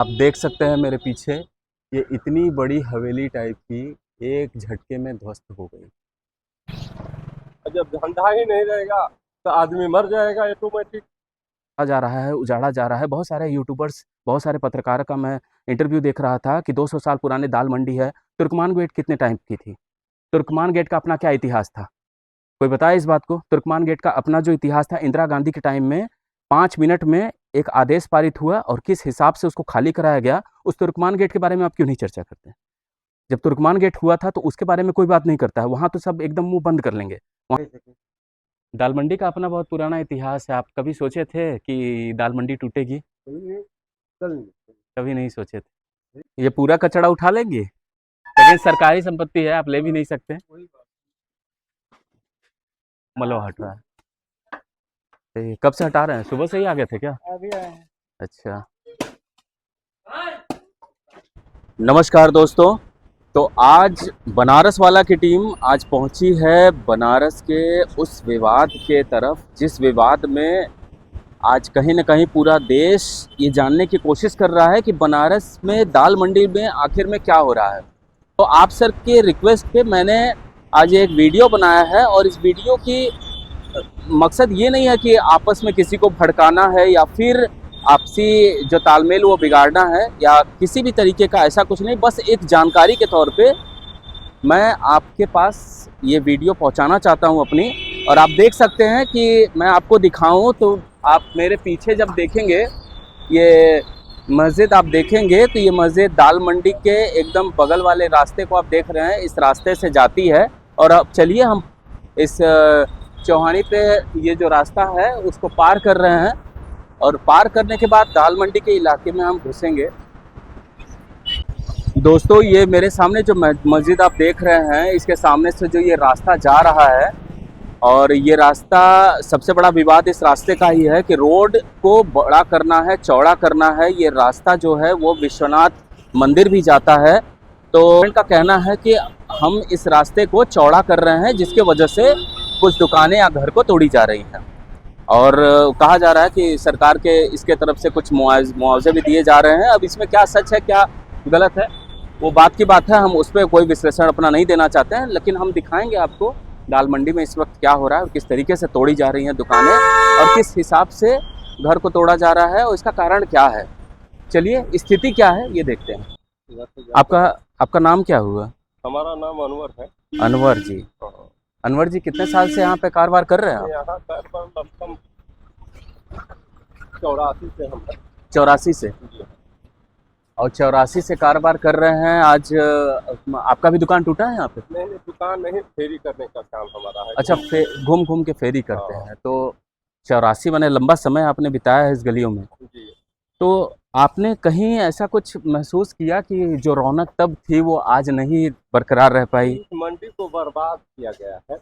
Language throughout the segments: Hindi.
आप देख सकते हैं मेरे पीछे ये इतनी बड़ी हवेली टाइप की एक झटके में ध्वस्त हो गई। जब धंधा ही नहीं रहेगा तो आदमी मर जाएगा ऑटोमेटिक। जा रहा है, उजाड़ा जा रहा है। बहुत सारे यूट्यूबर्स, बहुत सारे पत्रकारों का मैं इंटरव्यू देख रहा था कि 200 साल पुराने दाल मंडी है। तुर्कमान गेट कितने टाइम की थी? तुर्कमान गेट का अपना क्या इतिहास था? कोई बताए इस बात को? तुर्कमान गेट का अपना जो इतिहास था, इंदिरा गांधी के टाइम में 5 मिनट में एक आदेश पारित हुआ और किस हिसाब से उसको खाली कराया गया, उस तुर्कमान गेट के बारे में आप क्यों नहीं चर्चा करते? जब तुर्कमान गेट हुआ था तो उसके बारे में कोई बात नहीं करता है, वहाँ तो सब एकदम मुँह बंद कर लेंगे। वहाँ दाल मंडी का अपना बहुत पुराना इतिहास है। आप कभी सोचे थे कि दाल मंडी टूटेगी? कभी नहीं सोचे थे। ये पूरा कचरा उठा लेंगे, लेकिन सरकारी संपत्ति है, आप ले भी नहीं सकते। मलबा हट रहा है। तो ये कब से हटा रहे हैं? सुबह से ही आ गए थे क्या? अभी आए हैं। अच्छा। नमस्कार दोस्तों। तो आज बनारस वाला की टीम आज पहुंची है बनारस के उस विवाद के तरफ, जिस विवाद में आज कहीं न कहीं पूरा देश ये जानने की कोशिश कर रहा है कि बनारस में दाल मंडी में आखिर में क्या हो रहा है। तो आप सर के रिक्वेस्ट पे मैंने आज एक वीडियो बनाया है और इस वीडियो की मकसद ये नहीं है कि आपस में किसी को भड़काना है या फिर आपसी जो तालमेल वो बिगाड़ना है या किसी भी तरीके का ऐसा कुछ नहीं। बस एक जानकारी के तौर पे मैं आपके पास ये वीडियो पहुंचाना चाहता हूं अपनी। और आप देख सकते हैं कि मैं आपको दिखाऊं तो आप मेरे पीछे जब देखेंगे ये मस्जिद आप देखेंगे तो ये मस्जिद दाल मंडी के एकदम बगल वाले रास्ते को आप देख रहे हैं, इस रास्ते से जाती है। और अब चलिए हम इस चौहानी पे ये जो रास्ता है उसको पार कर रहे हैं और पार करने के बाद दाल मंडी के इलाके में हम घुसेंगे। दोस्तों ये मेरे सामने जो मस्जिद आप देख रहे हैं, इसके सामने से जो ये रास्ता जा रहा है और ये रास्ता, सबसे बड़ा विवाद इस रास्ते का ही है कि रोड को बड़ा करना है, चौड़ा करना है। ये रास्ता जो है वो विश्वनाथ मंदिर भी जाता है। तो उनका कहना है कि हम इस रास्ते को चौड़ा कर रहे हैं जिसके वजह से कुछ दुकानें या घर को तोड़ी जा रही हैं। और कहा जा रहा है कि सरकार के इसके तरफ से कुछ मुआवजे भी दिए जा रहे हैं। अब इसमें क्या सच है क्या गलत है वो बात की बात है, हम उस पर कोई विश्लेषण अपना नहीं देना चाहते हैं, लेकिन हम दिखाएंगे आपको दाल मंडी में इस वक्त क्या हो रहा है और किस तरीके से तोड़ी जा रही हैं दुकानें और किस हिसाब से घर को तोड़ा जा रहा है और इसका कारण क्या है। चलिए स्थिति क्या है ये देखते हैं। आपका आपका नाम क्या हुआ? हमारा नाम अनवर है। अनवर जी। अनवर जी कितने साल से यहाँ पे कारोबार कर रहे हैं आप? यहाँ कारोबार लमसम 84 से हम 84 से? और 84 से कारोबार कर रहे हैं। आज आपका भी दुकान टूटा है यहाँ पे? नहीं, दुकान नहीं, फेरी करने का काम हमारा है। अच्छा, घूम घूम के फेरी करते हाँ। हैं। तो 84 मैंने लंबा समय आपने बिताया है इस गलियों में। जी। तो आपने कहीं ऐसा कुछ महसूस किया कि जो रौनक तब थी वो आज नहीं बरकरार रह पाई? इस मंडी को बर्बाद किया गया है। ये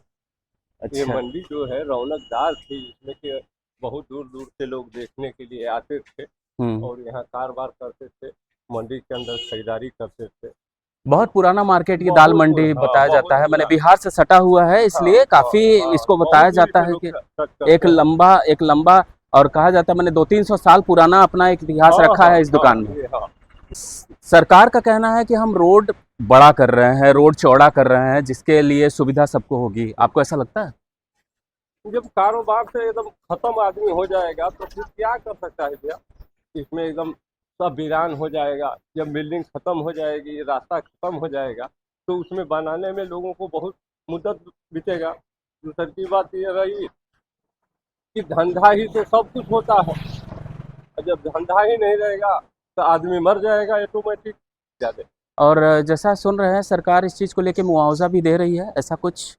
अच्छा। मंडी जो है रौनकदार थी, जिसमें कि बहुत दूर दूर से लोग देखने के लिए आते थे और यहाँ कारोबार करते थे, मंडी के अंदर खरीदारी करते थे। बहुत पुराना मार्केट ये दाल मंडी बताया जाता है। मैंने बिहार से सटा हुआ है इसलिए काफी इसको बताया जाता है कि एक लंबा और कहा जाता है मैंने 200-300 साल पुराना अपना एक इतिहास रखा है इस दुकान में। सरकार का कहना है कि हम रोड बड़ा कर रहे हैं, रोड चौड़ा कर रहे हैं जिसके लिए सुविधा सबको होगी। आपको ऐसा लगता है? जब कारोबार से एकदम खत्म आदमी हो जाएगा तो फिर क्या कर सकता है भैया? इसमें एकदम सब वीरान हो जाएगा। जब बिल्डिंग खत्म हो जाएगी, रास्ता खत्म हो जाएगा तो उसमें बनाने में लोगों को बहुत मुद्दत बीतेगा। दूसरी बात ये रही कि धंधा ही तो सब कुछ होता है, और जब धंधा ही नहीं रहेगा तो आदमी मर जाएगा ऑटोमेटिक। ज्यादा और जैसा सुन रहे हैं सरकार इस चीज को लेके मुआवजा भी दे रही है, ऐसा कुछ?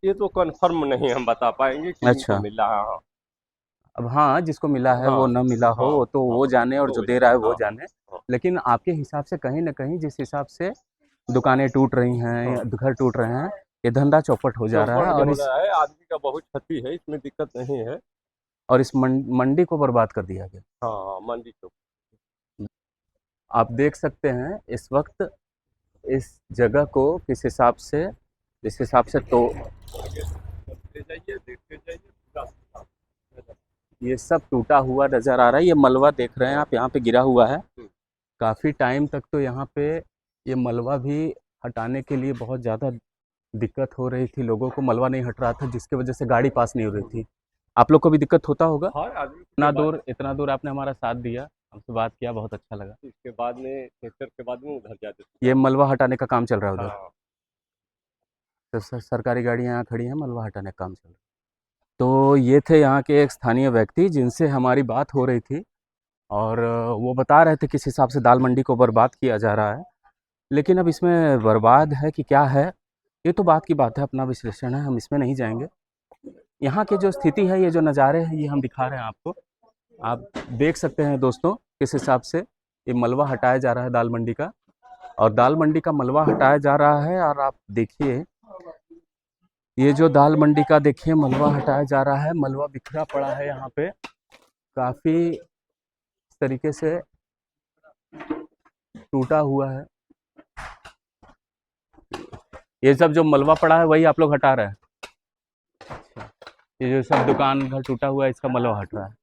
ये तो कंफर्म नहीं हम बता पाएंगे कि अच्छा। इनको मिला है। हाँ। अब हाँ, जिसको मिला है वो हाँ। न मिला हो हाँ। वो तो वो जाने और तो जो वही। दे रहा है वो हाँ। जाने। हाँ। लेकिन आपके हिसाब से कहीं न कहीं जिस हिसाब से दुकानें टूट रही हैं, हाँ। घर टूट रहे हैं, ये धंधा चौपट हो जा रहा है चौपट और हो इस रहा है, आदमी का बहुत क्षति है, इसमें दिक्कत नहीं है। मंडी को बर्बाद कर दिया गया। हाँ, मंडी चौक। आप देख सकते हैं इस वक्त इस जगह को किस हिसाब से, जिस हिसाब से तो देखते जाइए, देखते जाइए। ये सब टूटा हुआ नज़र आ रहा है। ये मलबा देख रहे हैं आप, यहाँ पे गिरा हुआ है। काफ़ी टाइम तक तो यहाँ पे ये मलबा भी हटाने के लिए बहुत ज़्यादा दिक्कत हो रही थी, लोगों को मलबा नहीं हट रहा था, जिसकी वजह से गाड़ी पास नहीं हो रही थी। आप लोग को भी दिक्कत होता होगा। हर आदमी के बाद इतना दूर आपने हमारा साथ दिया, हमसे बात किया, बहुत अच्छा लगा। इसके बाद में ट्रैक्टर के बाद में उधर जाते ये थे। मलबा हटाने का काम चल रहा है उधर। हाँ तो सरकारी गाड़ियाँ यहाँ खड़ी हैं, मलबा हटाने का काम चल रहा है। तो ये थे यहाँ के एक स्थानीय व्यक्ति जिनसे हमारी बात हो रही थी, और वो बता रहे थे किस हिसाब से दाल मंडी को बर्बाद किया जा रहा है। लेकिन अब इसमें बर्बाद है कि क्या है, ये तो बात की बात है, अपना विश्लेषण है, हम इसमें नहीं जाएंगे। यहाँ की जो स्थिति है, ये जो नज़ारे हैं, ये हम दिखा रहे हैं आपको। आप देख सकते हैं दोस्तों किस हिसाब से ये मलबा हटाया जा रहा है दाल मंडी का, और दाल मंडी का मलबा हटाया जा रहा है। और आप देखिए, ये जो दाल मंडी का देखिए मलबा हटाया जा रहा है, मलबा बिखरा पड़ा है यहाँ पे, काफ़ी तरीके से टूटा हुआ है। ये सब जो मलबा पड़ा है वही आप लोग हटा रहे हैं। ये जो सब दुकान घर टूटा हुआ है, इसका मलबा हट रहा है।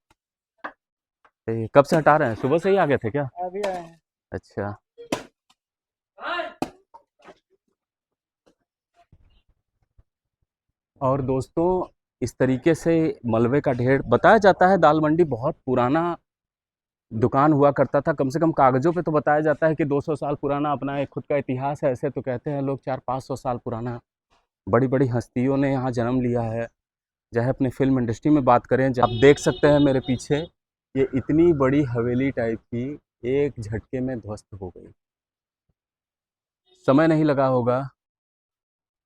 तो ये कब से हटा रहे हैं, सुबह से ही आ गए थे क्या? अभी आए हैं। अच्छा। और दोस्तों, इस तरीके से मलबे का ढेर, बताया जाता है दाल मंडी बहुत पुराना दुकान हुआ करता था, कम से कम कागज़ों पे तो बताया जाता है कि 200 साल पुराना अपना एक खुद का इतिहास है। ऐसे तो कहते हैं लोग 400-500 साल पुराना। बड़ी बड़ी हस्तियों ने यहाँ जन्म लिया है, चाहे अपने फिल्म इंडस्ट्री में बात करें। आप देख सकते हैं मेरे पीछे, ये इतनी बड़ी हवेली टाइप की एक झटके में ध्वस्त हो गई। समय नहीं लगा होगा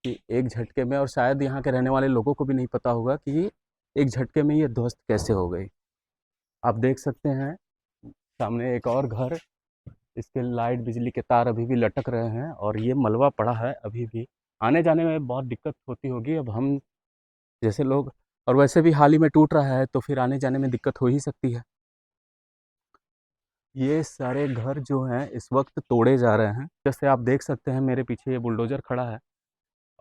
कि एक झटके में, और शायद यहाँ के रहने वाले लोगों को भी नहीं पता होगा कि एक झटके में ये ध्वस्त कैसे हो गई। आप देख सकते हैं सामने एक और घर, इसके लाइट बिजली के तार अभी भी लटक रहे हैं, और ये मलबा पड़ा है अभी भी। आने जाने में बहुत दिक्कत होती होगी अब हम जैसे लोग, और वैसे भी हाल ही में टूट रहा है तो फिर आने जाने में दिक्कत हो ही सकती है। ये सारे घर जो हैं इस वक्त तोड़े जा रहे हैं। जैसे आप देख सकते हैं मेरे पीछे ये बुलडोज़र खड़ा है,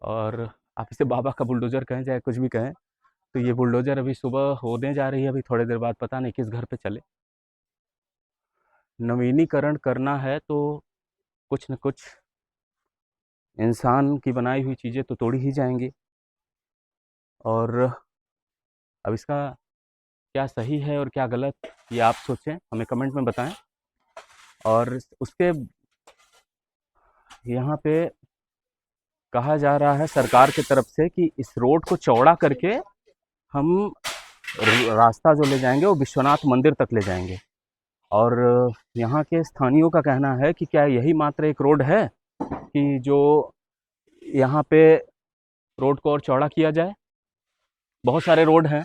और आप इसे बाबा का बुलडोज़र कहें चाहे कुछ भी कहें, तो ये बुलडोज़र अभी सुबह होने जा रही है, अभी थोड़ी देर बाद पता नहीं किस घर पे चले। नवीनीकरण करना है तो कुछ न कुछ इंसान की बनाई हुई चीज़ें तो तोड़ी ही जाएंगी, और अब इसका क्या सही है और क्या गलत, ये आप सोचें, हमें कमेंट में बताएं। और उसके यहाँ पे कहा जा रहा है सरकार की तरफ से कि इस रोड को चौड़ा करके हम रास्ता जो ले जाएंगे वो विश्वनाथ मंदिर तक ले जाएंगे। और यहाँ के स्थानीयों का कहना है कि क्या यही मात्र एक रोड है कि जो यहाँ पे रोड को और चौड़ा किया जाए। बहुत सारे रोड हैं,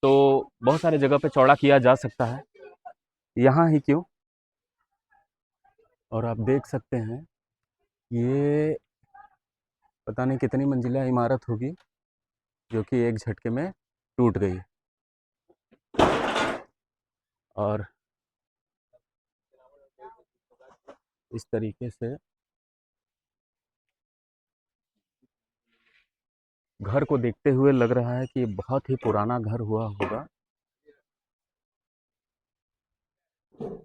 तो बहुत सारे जगह पे चौड़ा किया जा सकता है, यहाँ ही क्यों। और आप देख सकते हैं ये पता नहीं कितनी मंजिला इमारत होगी जो कि एक झटके में टूट गई। और इस तरीके से घर को देखते हुए लग रहा है कि ये बहुत ही पुराना घर हुआ होगा।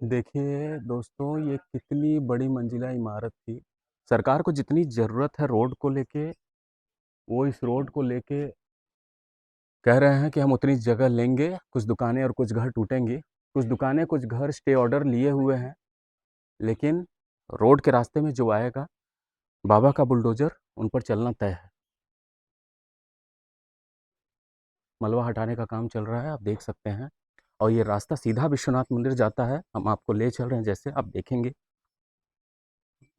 देखिए दोस्तों, ये कितनी बड़ी मंजिला इमारत थी। सरकार को जितनी ज़रूरत है रोड को लेके, वो इस रोड को लेके कह रहे हैं कि हम उतनी जगह लेंगे। कुछ दुकानें और कुछ घर टूटेंगी, कुछ दुकानें कुछ घर स्टे ऑर्डर लिए हुए हैं, लेकिन रोड के रास्ते में जो आएगा बाबा का बुलडोज़र, उन पर चलना तय है। मलबा हटाने का काम चल रहा है, आप देख सकते हैं, और ये रास्ता सीधा विश्वनाथ मंदिर जाता है। हम आपको ले चल रहे हैं, जैसे आप देखेंगे,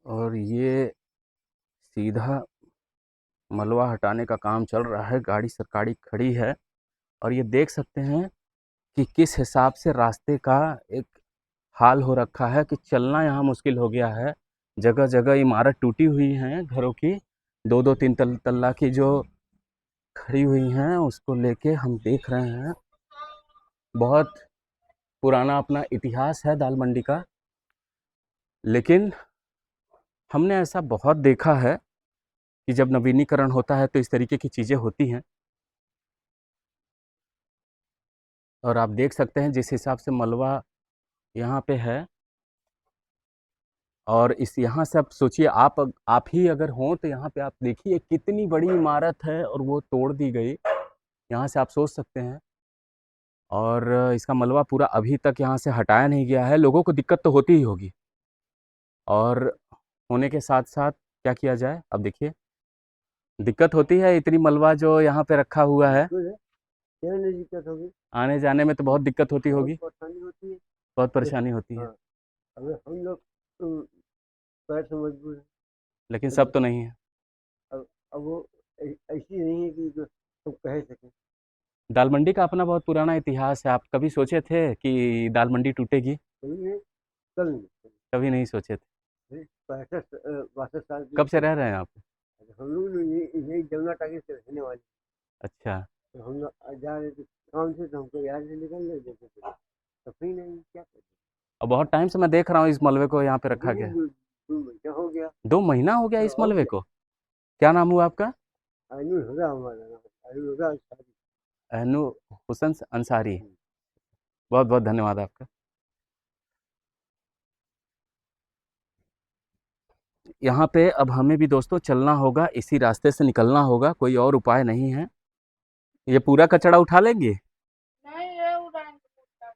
और ये सीधा मलबा हटाने का काम चल रहा है, गाड़ी सरकारी खड़ी है। और ये देख सकते हैं कि किस हिसाब से रास्ते का एक हाल हो रखा है कि चलना यहाँ मुश्किल हो गया है। जगह जगह इमारत टूटी हुई हैं घरों की, दो दो तीन तल्ला की जो खड़ी हुई हैं, उसको लेके हम देख रहे हैं। बहुत पुराना अपना इतिहास है दाल मंडी का, लेकिन हमने ऐसा बहुत देखा है कि जब नवीनीकरण होता है तो इस तरीके की चीज़ें होती हैं। और आप देख सकते हैं जिस हिसाब से मलबा यहाँ पे है, और इस यहाँ से आप सोचिए, आप ही अगर हों तो यहाँ पे आप देखिए कितनी बड़ी इमारत है और वो तोड़ दी गई। यहाँ से आप सोच सकते हैं। और इसका मलबा पूरा अभी तक यहाँ से हटाया नहीं गया है। लोगों को दिक्कत तो होती ही होगी, और होने के साथ साथ क्या किया जाए, अब देखिए दिक्कत होती है। इतनी मलबा जो यहाँ पे रखा हुआ है, क्या नहीं दिक्कत होगी? आने जाने में तो बहुत दिक्कत होती बहुत होगी, परेशानी होती है। बहुत परेशानी होती है। हाँ, अगर हम लोग पैर से मजबूर हैं। लेकिन सब तो नहीं है। अब वो ऐसी नहीं है कि जो हम कह सकें। दाल मंडी का अपना बहुत पुराना इतिहास है। आप कभी सोचे थे कि दाल मंडी टूटेगी? कभी नहीं, कल नहीं। कभी नहीं सोचे थे। 65 62 साल कब से रह रहे हैं आप? हम लोग यही जमुना टाकी से रहने वाले। अच्छा। तो हम लोग जा रहे थे काम से, तो हमको याद से निकल रहे जैसे तो फिर नहीं क्या करें। और बहुत टाइम से मैं देख रहा हूँ इस मलबे को यहाँ पे रखा गया है। 2 महीना हो गया। 2 महीना हो गया इस मलबे को। क्या नाम हुआ आपका? अनु होगा हमारा नाम, अनु होगा। अहनू हुसैन अंसारी। बहुत बहुत धन्यवाद आपका। यहाँ पे अब हमें भी दोस्तों चलना होगा, इसी रास्ते से निकलना होगा, कोई और उपाय नहीं है। ये पूरा कचरा उठा लेंगे? नहीं, ये उड़ाएंगे।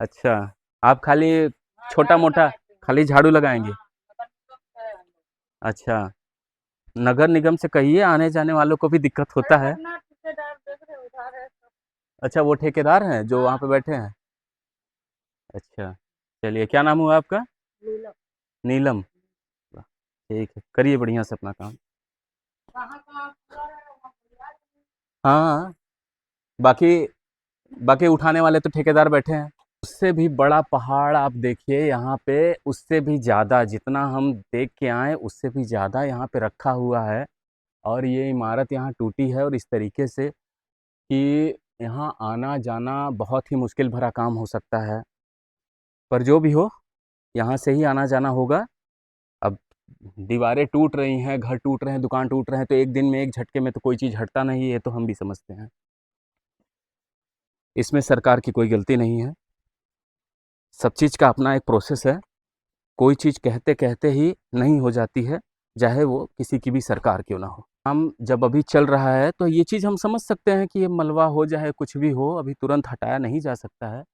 अच्छा, आप खाली छोटा मोटा खाली झाड़ू लगाएंगे? अच्छा, नगर निगम से कहिए, आने जाने वालों को भी दिक्कत होता है। अच्छा, वो ठेकेदार हैं जो वहाँ पे बैठे हैं? अच्छा, चलिए, क्या नाम हुआ आपका? नीलम। नीलम। वाह, ठीक है, करिए बढ़िया से अपना काम। हाँ, बाकी बाकी उठाने वाले तो ठेकेदार बैठे हैं। उससे भी बड़ा पहाड़ आप देखिए यहाँ पे, उससे भी ज़्यादा, जितना हम देख के आए उससे भी ज़्यादा यहाँ पे रखा हुआ है। और ये इमारत यहाँ टूटी है और इस तरीके से कि यहाँ आना जाना बहुत ही मुश्किल भरा काम हो सकता है। पर जो भी हो, यहाँ से ही आना जाना होगा। अब दीवारें टूट रही हैं, घर टूट रहे हैं, दुकान टूट रहे हैं, तो एक दिन में एक झटके में तो कोई चीज़ हटता नहीं है, ये तो हम भी समझते हैं। इसमें सरकार की कोई गलती नहीं है। सब चीज़ का अपना एक प्रोसेस है। कोई चीज़ कहते कहते ही नहीं हो जाती है, चाहे वो किसी की भी सरकार क्यों ना हो। हम जब अभी चल रहा है तो ये चीज़ हम समझ सकते हैं कि ये मलबा हो चाहे कुछ भी हो, अभी तुरंत हटाया नहीं जा सकता है।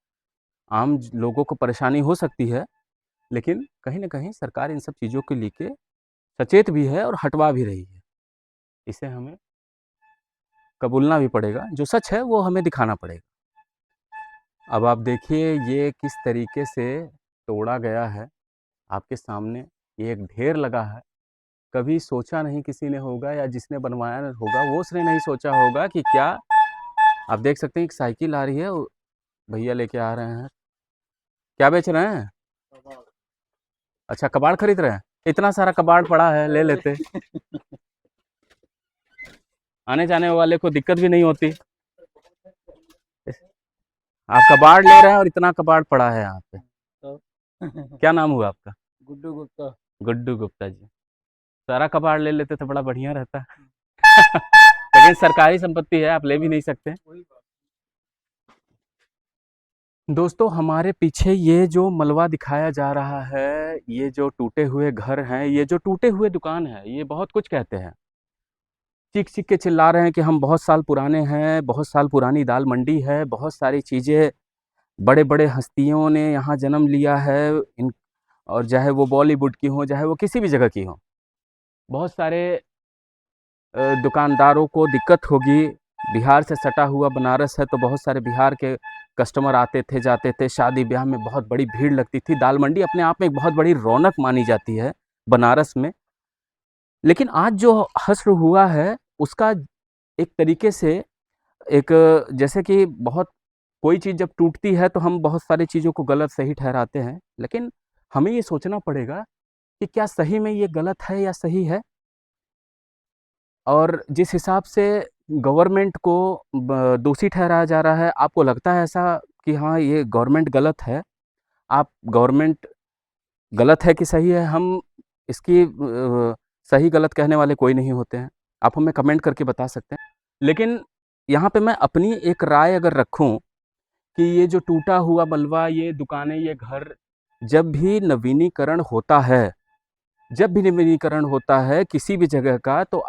आम लोगों को परेशानी हो सकती है, लेकिन कहीं ना कहीं सरकार इन सब चीज़ों को लेके सचेत भी है और हटवा भी रही है। इसे हमें कबूलना भी पड़ेगा, जो सच है वो हमें दिखाना पड़ेगा। अब आप देखिए ये किस तरीके से तोड़ा गया है, आपके सामने ये एक ढेर लगा है। कभी सोचा नहीं किसी ने होगा, या जिसने बनवाया होगा वो उसने नहीं सोचा होगा कि क्या। आप देख सकते हैं एक साइकिल आ रही है, भैया लेके आ रहे हैं। क्या बेच रहे हैं? अच्छा, कबाड़ खरीद रहे हैं। इतना सारा कबाड़ पड़ा है, ले लेते। आने जाने वाले को दिक्कत भी नहीं होती। आप कबाड़ ले रहे हैं और इतना कबाड़ पड़ा है यहाँ पे। क्या नाम हुआ आपका? गुड्डू गुप्ता। गुड्डू गुप्ता जी। सारा कबाड़ ले लेते तो बड़ा बढ़िया रहता। लेकिन सरकारी संपत्ति है, आप ले भी नहीं सकते। दोस्तों, हमारे पीछे ये जो मलबा दिखाया जा रहा है, ये जो टूटे हुए घर हैं, ये जो टूटे हुए दुकान है, ये बहुत कुछ कहते हैं। चीख चीख के चिल्ला रहे हैं कि हम बहुत साल पुराने हैं, बहुत साल पुरानी दाल मंडी है, बहुत सारी चीज़ें, बड़े बड़े हस्तियों ने यहाँ जन्म लिया है। इन और चाहे वो बॉलीवुड की हो, चाहे वो किसी भी जगह की हो, बहुत सारे दुकानदारों को दिक्कत होगी। बिहार से सटा हुआ बनारस है, तो बहुत सारे बिहार के कस्टमर आते थे जाते थे। शादी ब्याह में बहुत बड़ी भीड़ लगती थी। दाल मंडी अपने आप में एक बहुत बड़ी रौनक मानी जाती है बनारस में। लेकिन आज जो हश्र हुआ है उसका एक तरीके से एक, जैसे कि बहुत कोई चीज़ जब टूटती है तो हम बहुत सारी चीज़ों को गलत सही ठहराते हैं, लेकिन हमें ये सोचना पड़ेगा कि क्या सही में ये गलत है या सही है। और जिस हिसाब से गवर्नमेंट को दोषी ठहराया जा रहा है, आपको लगता है ऐसा कि हाँ ये गवर्नमेंट गलत है? आप गवर्नमेंट गलत है कि सही है, हम इसकी सही गलत कहने वाले कोई नहीं होते हैं। आप हमें कमेंट करके बता सकते हैं। लेकिन यहाँ पे मैं अपनी एक राय अगर रखूँ कि ये जो टूटा हुआ मलबा, ये दुकानें, ये घर जब भी नवीनीकरण होता है, जब भी नवीनीकरण होता है किसी भी जगह का, तो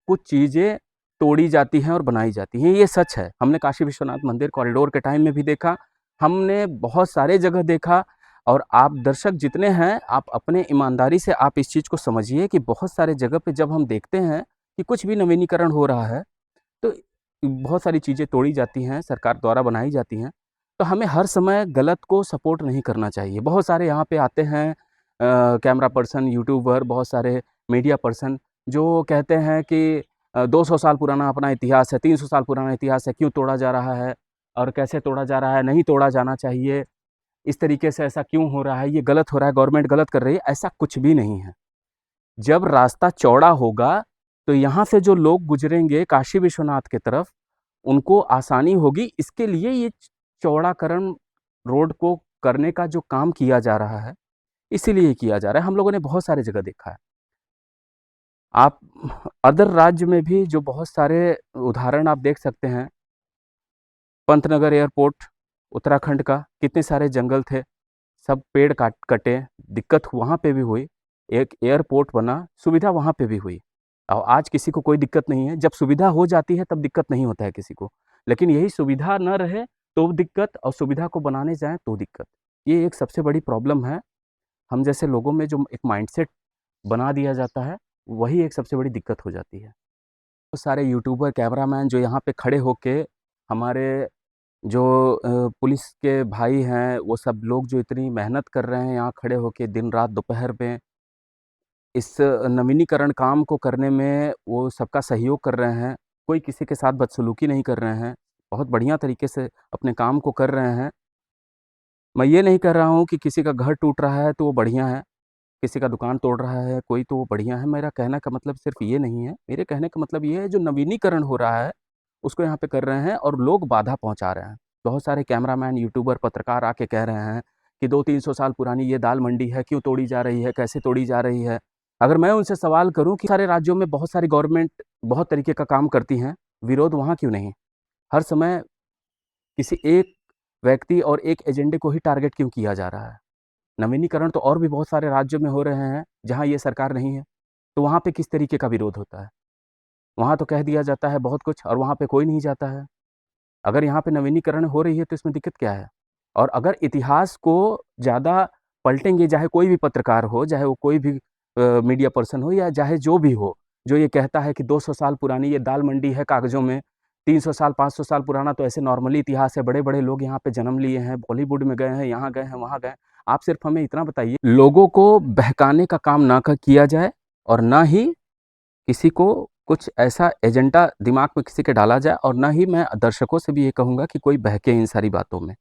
कुछ चीज़ें तोड़ी जाती हैं और बनाई जाती हैं, ये सच है। हमने काशी विश्वनाथ मंदिर कॉरिडोर के टाइम में भी देखा, हमने बहुत सारे जगह देखा। और आप दर्शक जितने हैं, आप अपने ईमानदारी से आप इस चीज़ को समझिए कि बहुत सारे जगह पे जब हम देखते हैं कि कुछ भी नवीनीकरण हो रहा है, तो बहुत सारी चीज़ें तोड़ी जाती हैं, सरकार द्वारा बनाई जाती हैं। तो हमें हर समय गलत को सपोर्ट नहीं करना चाहिए। बहुत सारे यहाँ पे आते हैं कैमरा पर्सन, यूट्यूबर, बहुत सारे मीडिया पर्सन जो कहते हैं कि 200 साल पुराना अपना इतिहास है, 300 साल पुराना इतिहास है, क्यों तोड़ा जा रहा है और कैसे तोड़ा जा रहा है, नहीं तोड़ा जाना चाहिए, इस तरीके से ऐसा क्यों हो रहा है, ये गलत हो रहा है, गवर्नमेंट गलत कर रही है। ऐसा कुछ भी नहीं है। जब रास्ता चौड़ा होगा, तो यहाँ से जो लोग गुजरेंगे काशी विश्वनाथ की तरफ, उनको आसानी होगी। इसके लिए ये चौड़ाकरण रोड को करने का जो काम किया जा रहा है, इसीलिए किया जा रहा है। हम लोगों ने बहुत सारे जगह देखा है। आप अदर राज्य में भी जो बहुत सारे उदाहरण आप देख सकते हैं। पंतनगर एयरपोर्ट उत्तराखंड का, कितने सारे जंगल थे, सब पेड़ काट कटे, दिक्कत वहाँ पे भी हुई। एक एयरपोर्ट बना, सुविधा वहाँ पे भी हुई। और आज किसी को कोई दिक्कत नहीं है। जब सुविधा हो जाती है तब दिक्कत नहीं होता है किसी को, लेकिन यही सुविधा न रहे तो दिक्कत, और सुविधा को बनाने जाएँ तो दिक्कत। ये एक सबसे बड़ी प्रॉब्लम है। हम जैसे लोगों में जो एक माइंडसेट बना दिया जाता है, वही एक सबसे बड़ी दिक्कत हो जाती है। बहुत सारे यूट्यूबर, कैमरामैन जो यहाँ पे खड़े होके हमारे जो पुलिस के भाई हैं, वो सब लोग जो इतनी मेहनत कर रहे हैं यहाँ खड़े होके दिन रात दोपहर में, इस नवीनीकरण काम को करने में वो सबका सहयोग कर रहे हैं। कोई किसी के साथ बदसलूकी नहीं कर रहे हैं, बहुत बढ़िया तरीके से अपने काम को कर रहे हैं। मैं ये नहीं कह रहा हूँ कि किसी का घर टूट रहा है तो वो बढ़िया है, किसी का दुकान तोड़ रहा है कोई तो वो बढ़िया है। मेरा कहने का मतलब सिर्फ ये नहीं है। मेरे कहने का मतलब ये है, जो नवीनीकरण हो रहा है उसको यहाँ पे कर रहे हैं और लोग बाधा पहुँचा रहे हैं। बहुत सारे कैमरामैन, यूट्यूबर, पत्रकार आके कह रहे हैं कि 200-300 साल पुरानी ये दाल मंडी है, क्यों तोड़ी जा रही है, कैसे तोड़ी जा रही है। अगर मैं उनसे सवाल करूँ कि सारे राज्यों में बहुत सारी गवर्नमेंट बहुत तरीके का काम करती हैं, विरोध वहाँ क्यों नहीं? हर समय किसी एक व्यक्ति और एक एजेंडे को ही टारगेट क्यों किया जा रहा है? नवीनीकरण तो और भी बहुत सारे राज्यों में हो रहे हैं जहाँ ये सरकार नहीं है, तो वहाँ पे किस तरीके का विरोध होता है? वहाँ तो कह दिया जाता है बहुत कुछ और वहाँ पे कोई नहीं जाता है। अगर यहाँ पे नवीनीकरण हो रही है तो इसमें दिक्कत क्या है? और अगर इतिहास को ज़्यादा पलटेंगे, चाहे कोई भी पत्रकार हो, चाहे वो कोई भी मीडिया पर्सन हो या चाहे जो भी हो, जो ये कहता है कि 200 साल पुरानी ये दाल मंडी है कागज़ों में, 300 साल, 500 साल पुराना तो ऐसे नॉर्मली इतिहास है, बड़े-बड़े लोग यहाँ पे जन्म लिए हैं, बॉलीवुड में गए हैं, यहाँ गए हैं, वहाँ गए हैं। आप सिर्फ हमें इतना बताइए, लोगों को बहकाने का काम ना किया जाए और ना ही किसी को कुछ ऐसा एजेंडा दिमाग में किसी के डाला जाए, और ना ही मैं दर्शकों से भी ये कहूँगा कि कोई बहके इन सारी बातों में।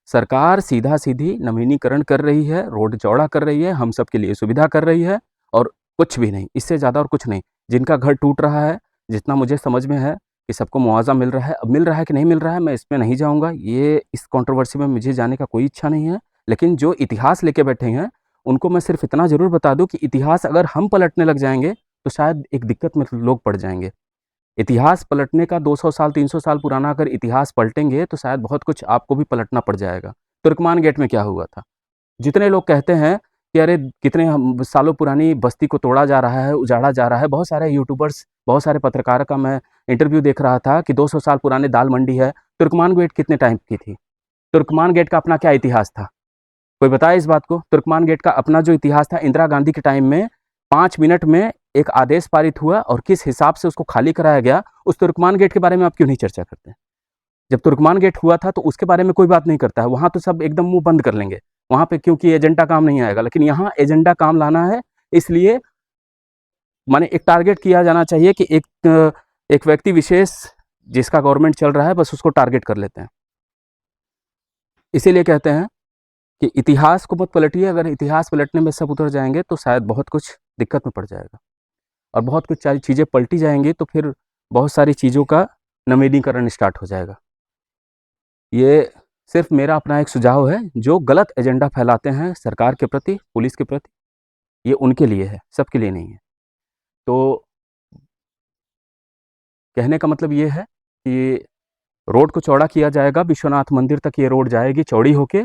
सरकार सीधा-सीधी नवीनीकरण कर रही है, रोड चौड़ा कर रही है, हम सबके लिए सुविधा कर रही है और कुछ भी नहीं, इससे ज़्यादा और कुछ नहीं। जिनका घर टूट रहा है, जितना मुझे समझ में है कि सबको मुआवज़ा मिल रहा है। अब मिल रहा है कि नहीं मिल रहा है, मैं इसमें नहीं जाऊँगा, ये इस कंट्रोवर्सी में मुझे जाने का कोई इच्छा नहीं है। लेकिन जो इतिहास लेके बैठे हैं, उनको मैं सिर्फ इतना ज़रूर बता दूँ कि इतिहास अगर हम पलटने लग जाएँगे, तो शायद एक दिक्कत में लोग पड़ जाएँगे। इतिहास पलटने का 200 साल, 300 साल पुराना अगर इतिहास पलटेंगे, तो शायद बहुत कुछ आपको भी पलटना पड़ जाएगा। तुर्कमान गेट में क्या हुआ था? जितने लोग कहते हैं कि अरे कितने सालों पुरानी बस्ती को तोड़ा जा रहा है, उजाड़ा जा रहा है। बहुत सारे यूट्यूबर्स, बहुत सारे पत्रकारों का मैं इंटरव्यू देख रहा था कि 200 साल पुराने दाल मंडी है। तुर्कमान गेट कितने टाइम की थी? तुर्कमान गेट का अपना क्या इतिहास था? कोई बताए इस बात को? तुर्कमान गेट का अपना जो इतिहास था, इंदिरा गांधी के टाइम में 5 मिनट में एक आदेश पारित हुआ और किस हिसाब से उसको खाली कराया गया, उस तुर्कमान गेट के बारे में आप क्यों नहीं चर्चा करते? जब तुर्कमान गेट हुआ था तो उसके बारे में कोई बात नहीं करता है। वहाँ तो सब एकदम मुँह बंद कर लेंगे। वहाँ पे क्योंकि एजेंडा काम नहीं आएगा, लेकिन यहाँ एजेंडा काम लाना है, इसलिए माने एक टारगेट किया जाना चाहिए कि एक व्यक्ति विशेष जिसका गवर्नमेंट चल रहा है, बस उसको टारगेट कर लेते हैं। इसीलिए कहते हैं कि इतिहास को मत पलटिए। अगर इतिहास पलटने में सब उतर जाएँगे तो शायद बहुत कुछ दिक्कत में पड़ जाएगा और बहुत कुछ सारी चीज़ें पलटी जाएँगी, तो फिर बहुत सारी चीज़ों का नवीनीकरण स्टार्ट हो जाएगा। ये सिर्फ मेरा अपना एक सुझाव है। जो गलत एजेंडा फैलाते हैं सरकार के प्रति, पुलिस के प्रति, ये उनके लिए है, सबके लिए नहीं है। तो कहने का मतलब ये है कि रोड को चौड़ा किया जाएगा, विश्वनाथ मंदिर तक ये रोड जाएगी चौड़ी होके,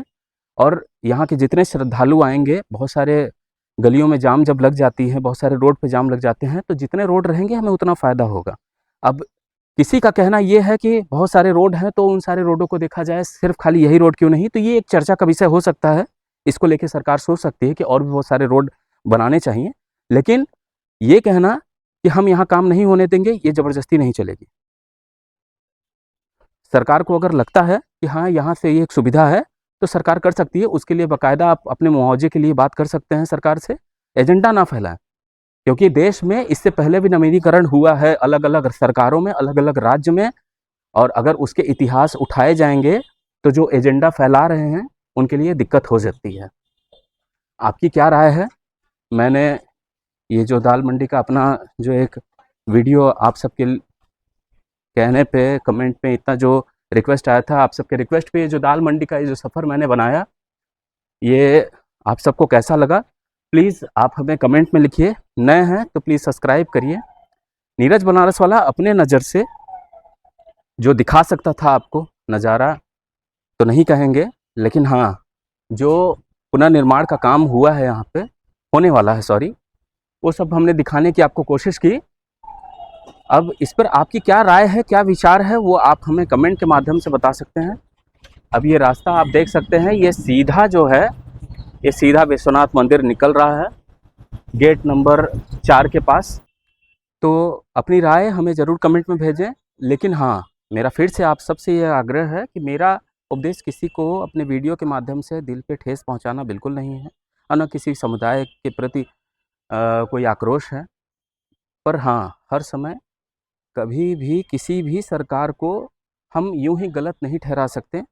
और यहाँ के जितने श्रद्धालु आएंगे, बहुत सारे गलियों में जाम जब लग जाती है, बहुत सारे रोड पे जाम लग जाते हैं, तो जितने रोड रहेंगे हमें उतना फ़ायदा होगा। अब किसी का कहना ये है कि बहुत सारे रोड हैं तो उन सारे रोडों को देखा जाए, सिर्फ खाली यही रोड क्यों नहीं, तो ये एक चर्चा का विषय हो सकता है। इसको लेके सरकार सोच सकती है कि और भी बहुत सारे रोड बनाने चाहिए, लेकिन ये कहना कि हम यहाँ काम नहीं होने देंगे, ये ज़बरदस्ती नहीं चलेगी। सरकार को अगर लगता है कि हाँ यहाँ से ये एक सुविधा है तो सरकार कर सकती है, उसके लिए बाकायदा आप अपने मुआवजे के लिए बात कर सकते हैं सरकार से। एजेंडा ना फैलाएं, क्योंकि देश में इससे पहले भी नवीनीकरण हुआ है अलग अलग सरकारों में, अलग अलग राज्य में, और अगर उसके इतिहास उठाए जाएंगे तो जो एजेंडा फैला रहे हैं उनके लिए दिक्कत हो सकती है। आपकी क्या राय है? मैंने ये जो दाल मंडी का अपना जो एक वीडियो आप सबके कहने पे, कमेंट पे इतना जो रिक्वेस्ट आया था, आप सबके रिक्वेस्ट पे ये जो दाल मंडी का ये जो सफ़र मैंने बनाया, ये आप सबको कैसा लगा प्लीज़ आप हमें कमेंट में लिखिए। नए हैं तो प्लीज़ सब्सक्राइब करिए। नीरज बनारस वाला अपने नज़र से जो दिखा सकता था आपको नज़ारा तो नहीं कहेंगे, लेकिन हाँ जो पुनर्निर्माण का काम हुआ है यहाँ पे, होने वाला है सॉरी, वो सब हमने दिखाने की आपको कोशिश की। अब इस पर आपकी क्या राय है, क्या विचार है, वो आप हमें कमेंट के माध्यम से बता सकते हैं। अब ये रास्ता आप देख सकते हैं, ये सीधा जो है, ये सीधा विश्वनाथ मंदिर निकल रहा है गेट नंबर 4 के पास। तो अपनी राय हमें ज़रूर कमेंट में भेजें, लेकिन हाँ मेरा फिर से आप सबसे ये आग्रह है कि मेरा उपदेश किसी को अपने वीडियो के माध्यम से दिल पे ठेस पहुंचाना बिल्कुल नहीं है, और न किसी समुदाय के प्रति कोई आक्रोश है। पर हाँ, हर समय कभी भी किसी भी सरकार को हम यूं ही गलत नहीं ठहरा सकते।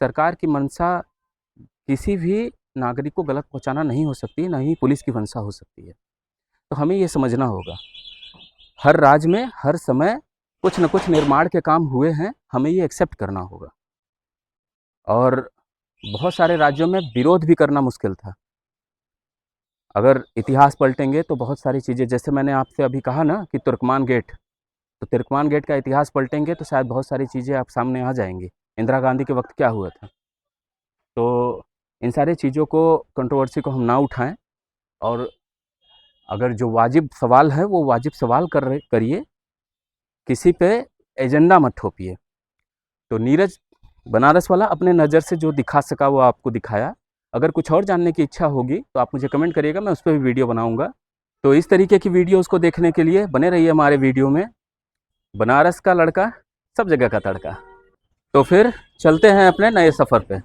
सरकार की मंशा किसी भी नागरिक को गलत पहुंचाना नहीं हो सकती, ना ही पुलिस की मंशा हो सकती है। तो हमें ये समझना होगा, हर राज्य में हर समय कुछ न कुछ निर्माण के काम हुए हैं, हमें ये एक्सेप्ट करना होगा। और बहुत सारे राज्यों में विरोध भी करना मुश्किल था। अगर इतिहास पलटेंगे तो बहुत सारी चीज़ें, जैसे मैंने आपसे अभी कहा ना कि तुर्कमान गेट, तो तुर्कमान गेट का इतिहास पलटेंगे तो शायद बहुत सारी चीज़ें आप सामने आ जाएंगी। इंदिरा गांधी के वक्त क्या हुआ था, तो इन सारी चीज़ों को, कंट्रोवर्सी को हम ना उठाएं, और अगर जो वाजिब सवाल है वो वाजिब सवाल करिए, किसी पे एजेंडा मत थोपिए। तो नीरज बनारस वाला अपने नज़र से जो दिखा सका वो आपको दिखाया। अगर कुछ और जानने की इच्छा होगी तो आप मुझे कमेंट करिएगा, मैं उस पर भी वीडियो बनाऊंगा। तो इस तरीके की वीडियोस को देखने के लिए बने रहिए हमारे वीडियो में। बनारस का लड़का, सब जगह का तड़का। तो फिर चलते हैं अपने नए सफ़र पे।